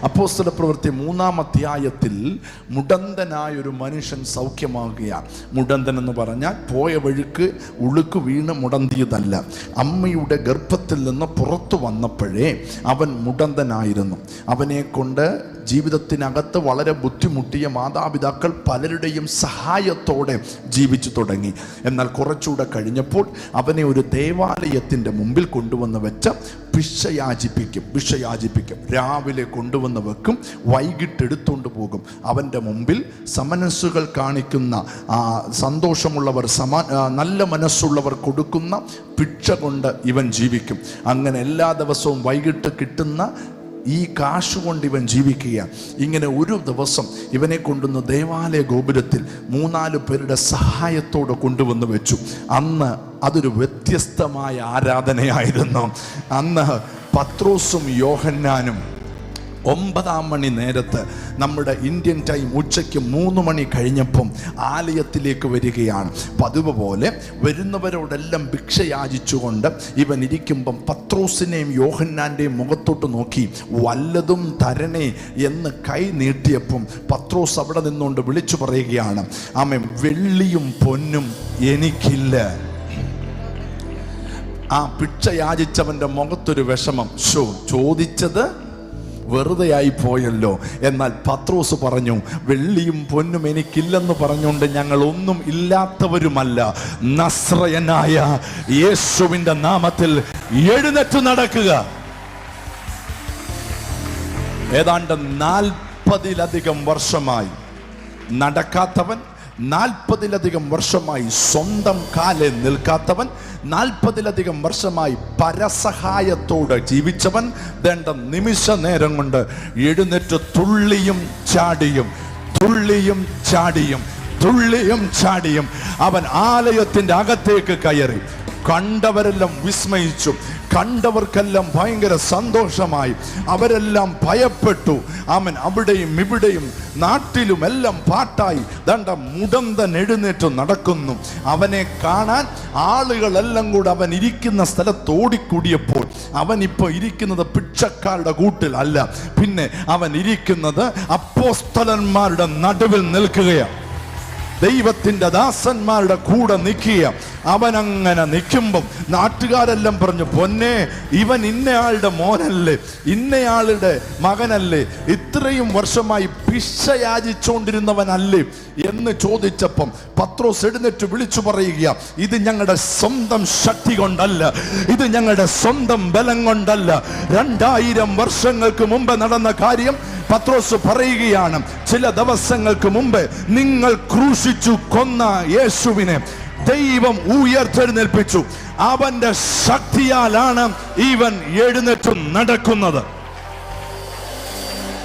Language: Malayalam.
അപ്പോസ്തലപ്രവൃത്തി 3-ാം അധ്യായത്തിൽ മുടന്തനായൊരു മനുഷ്യൻ സൗഖ്യമാകുകയാണ്. മുടന്തൻ എന്ന് പറഞ്ഞാൽ പോയ വഴിക്ക് ഉളുക്ക് വീണ് മുടന്തിയതല്ല. അമ്മയുടെ ഗർഭത്തിൽ നിന്ന് പുറത്തു വന്നപ്പോഴേ അവൻ മുടന്തനായിരുന്നു. അവനെ കൊണ്ട് ജീവിതത്തിനകത്ത് വളരെ ബുദ്ധിമുട്ടിയ മാതാപിതാക്കൾ പലരുടെയും സഹായത്തോടെ ജീവിച്ചു തുടങ്ങി. എന്നാൽ കുറച്ചുകൂടെ കഴിഞ്ഞപ്പോൾ അവനെ ഒരു ദേവാലയത്തിൻ്റെ മുമ്പിൽ കൊണ്ടുവന്ന് വെച്ച് ഭിക്ഷയാചിപ്പിക്കും. രാവിലെ കൊണ്ടുവന്ന് വെക്കും, വൈകിട്ട് എടുത്തുകൊണ്ട് പോകും. അവൻ്റെ മുമ്പിൽ സമനസ്സുകൾ കാണിക്കുന്ന സന്തോഷമുള്ളവർ, നല്ല മനസ്സുള്ളവർ കൊടുക്കുന്ന ഭിക്ഷ കൊണ്ട് ഇവൻ ജീവിക്കും. അങ്ങനെ എല്ലാ ദിവസവും വൈകിട്ട് കിട്ടുന്ന ഈ കാശ് കൊണ്ട് ഇവൻ ജീവിക്കുക. ഇങ്ങനെ ഒരു ദിവസം ഇവനെ കൊണ്ടുവന്ന് ദേവാലയ ഗോപുരത്തിൽ 3-4 പേരുടെ സഹായത്തോടെ കൊണ്ടുവന്ന് വെച്ചു. അന്ന് അതൊരു വ്യത്യസ്തമായ ആരാധനയായിരുന്നു. അന്ന് പത്രോസും യോഹന്നാനും 9-ാം മണി നേരത്ത്, നമ്മുടെ ഇന്ത്യൻ ടൈം ഉച്ചയ്ക്ക് 3 മണി കഴിഞ്ഞപ്പം ആലയത്തിലേക്ക് വരികയാണ്. പതിവ് പോലെ വരുന്നവരോടെല്ലാം ഭിക്ഷ യാചിച്ചുകൊണ്ട് ഇവൻ ഇരിക്കുമ്പം പത്രോസിനെയും യോഹന്നാൻ്റെയും മുഖത്തോട്ട് നോക്കി വല്ലതും തരണേ എന്ന് കൈ നീട്ടിയപ്പം പത്രോസ് അവിടെ നിന്നുകൊണ്ട് വിളിച്ചു പറയുകയാണ്, ആമേൻ, വെള്ളിയും പൊന്നും എനിക്കില്ല. ആ ഭിക്ഷ യാചിച്ചവൻ്റെ മുഖത്തൊരു വിഷമം, ചോദിച്ചത് വെറുതെയായി പോയല്ലോ. എന്നാൽ പത്രോസ് പറഞ്ഞു, വെള്ളിയും പൊന്നും എനിക്കില്ലെന്ന് പറഞ്ഞുകൊണ്ട് ഞങ്ങൾ ഒന്നും ഇല്ലാത്തവരുമല്ല. നസ്രയനായ യേശുവിൻ്റെ നാമത്തിൽ എഴുന്നേറ്റ് നടക്കുക. ഏതാണ്ട് 40-ലധികം വർഷമായി നടക്കാത്തവൻ, 40-ലധികം വർഷമായി സ്വന്തം കാലിൽ നിൽക്കാത്തവൻ, 40-ലധികം വർഷമായി പരസഹായത്തോടെ ജീവിച്ചവൻ വേണ്ട നിമിഷ നേരം കൊണ്ട് എഴുന്നേറ്റ് തുള്ളിയും ചാടിയും അവൻ ആലയത്തിൻ്റെ അകത്തേക്ക് കയറി. കണ്ടവരെല്ലാം വിസ്മയിച്ചു, കണ്ടവർക്കെല്ലാം ഭയങ്കര സന്തോഷമായി. അവരെല്ലാം ഭയപ്പെട്ടു. അവൻ അവിടെയും ഇവിടെയും നാട്ടിലും എല്ലാം പാട്ടായി. ദണ്ട മുടന്തൻ എഴുന്നേറ്റ് നടക്കുന്നു. അവനെ കാണാൻ ആളുകളെല്ലാം കൂടെ അവൻ ഇരിക്കുന്ന സ്ഥലത്ത് ഓടിക്കൂടിയപ്പോൾ അവൻ ഇപ്പോൾ ഇരിക്കുന്നത് ഭിക്ഷക്കാരുടെ കൂട്ടിൽ അല്ല, പിന്നെ അവൻ ഇരിക്കുന്നത് അപ്പോസ്തലന്മാരുടെ നടുവിൽ നിൽക്കുകയാണ്. ദൈവത്തിൻ്റെ ദാസന്മാരുടെ കൂടെ നിൽക്കുക. അവനങ്ങനെ നിൽക്കുമ്പം നാട്ടുകാരെല്ലാം പറഞ്ഞു, പൊന്നെ, ഇവൻ ഇന്നയാളുടെ മോനല്ലേ, ഇന്നയാളുടെ മകനല്ലേ, ഇത്രയും വർഷമായി ഭിക്ഷ യാചിച്ചുകൊണ്ടിരുന്നവനല്ലേ എന്ന് ചോദിച്ചപ്പം പത്രോസ് എഴുന്നേറ്റ് വിളിച്ചു പറയുക, ഇത് ഞങ്ങളുടെ സ്വന്തം ശക്തി കൊണ്ടല്ല, ഇത് ഞങ്ങളുടെ സ്വന്തം ബലം കൊണ്ടല്ല. 2000 വർഷങ്ങൾക്ക് മുമ്പ് നടന്ന കാര്യം പത്രോസ് പറയുകയാണ്. ചില ദിവസങ്ങൾക്ക് മുമ്പ് നിങ്ങൾ ക്രൂശിച്ചു കൊന്ന യേശുവിനെ ദൈവം ഉയർത്തെഴുന്നേൽപ്പിച്ചു. അവന്റെ ശക്തിയാലാണ് ഇവൻ എഴുന്നേറ്റ് നടക്കുന്നത്.